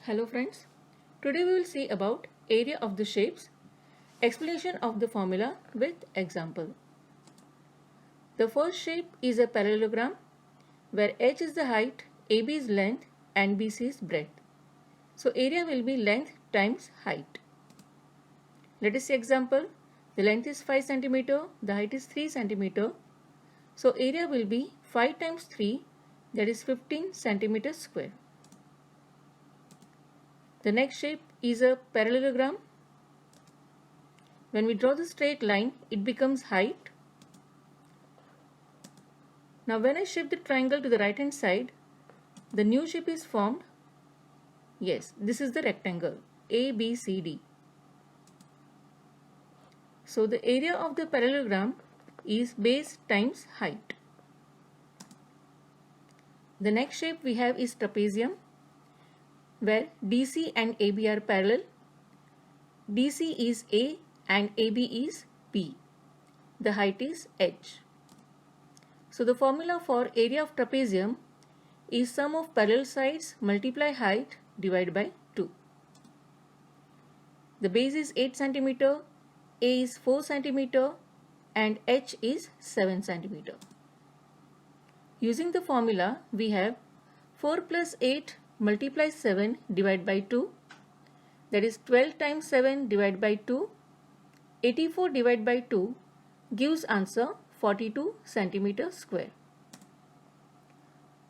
Hello friends, today we will see about area of the shapes, explanation of the formula with example. The first shape is a parallelogram where h is the height, AB is length and BC is breadth. So area will be length times height. Let us see example. The length is 5 cm, the height is 3 cm. So area will be 5 times 3, that is 15 cm square. The next shape is a parallelogram. When we draw the straight line, it becomes height. Now when I shift the triangle to the right hand side, the new shape is formed. Yes, this is the rectangle ABCD. So the area of the parallelogram is base times height. The next shape we have is trapezium, where DC and AB are parallel. DC is A and AB is B. The height is h. So the formula for area of trapezium is sum of parallel sides multiply height divided by 2. The base is 8 cm, A is 4 cm and h is 7 cm. Using the formula we have 4 plus 8 multiply 7 divided by 2, that is 12 times 7 divided by 2, 84 divided by 2 gives answer 42 cm square.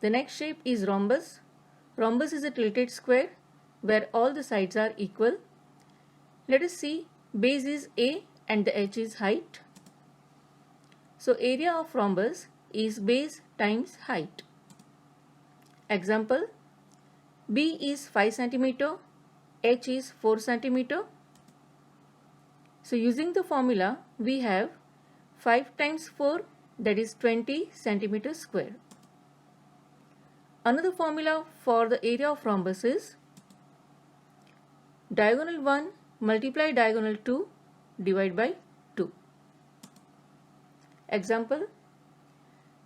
The next shape is rhombus. Rhombus is a tilted square where all the sides are equal. Let us see, base is A and the h is height. So area of rhombus is base times height. Example, B is 5 cm, h is 4 cm. So using the formula we have 5 times 4, that is 20 cm square. Another formula for the area of rhombus is diagonal 1 multiply diagonal 2 divided by 2. Example,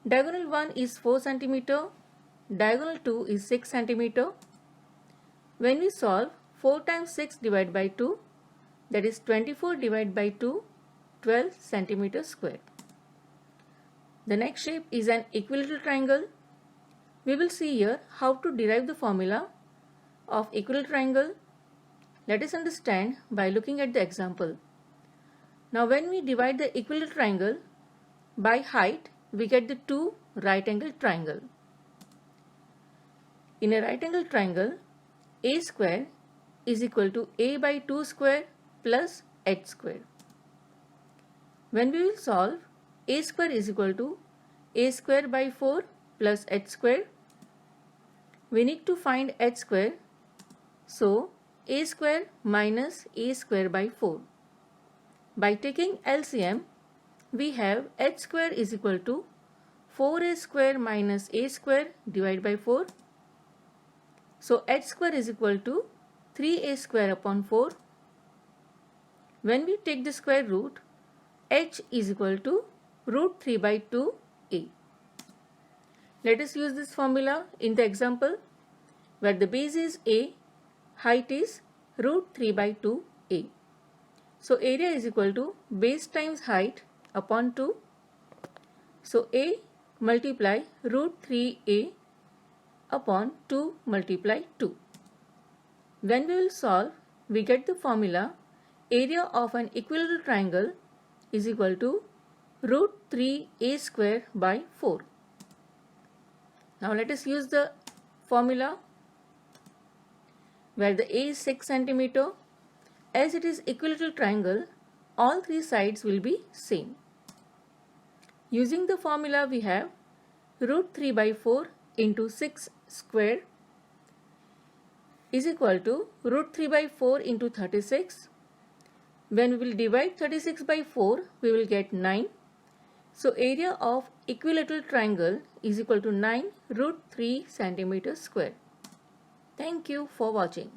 diagonal 1 is 4 cm, diagonal 2 is 6 cm. When we solve, 4 times 6 divided by 2, that is 24 divided by 2, 12 cm square. The next shape is an equilateral triangle. We will see here how to derive the formula of equilateral triangle. Let us understand by looking at the example. Now when we divide the equilateral triangle by height, we get the two right angle triangle. In a right angle triangle, a square is equal to a by 2 square plus h square. When we will solve, a square is equal to a square by 4 plus h square. We need to find h square. So a square minus a square by 4. By taking LCM, we have h square is equal to 4a square minus a square divided by 4. So h square is equal to 3a square upon 4. When we take the square root, h is equal to root 3 by 2a. Let us use this formula in the example where the base is a, height is root 3 by 2a. So area is equal to base times height upon 2. So a multiply root 3a upon 2 multiply 2. When we will solve, we get the formula area of an equilateral triangle is equal to root 3a square by 4. Now let us use the formula where the a is 6 cm. As it is equilateral triangle, all three sides will be same. Using the formula we have root 3 by 4 into 6 square is equal to root 3 by 4 into 36. When we will divide 36 by 4, we will get 9. So area of equilateral triangle is equal to 9 root 3 cm square. Thank you for watching.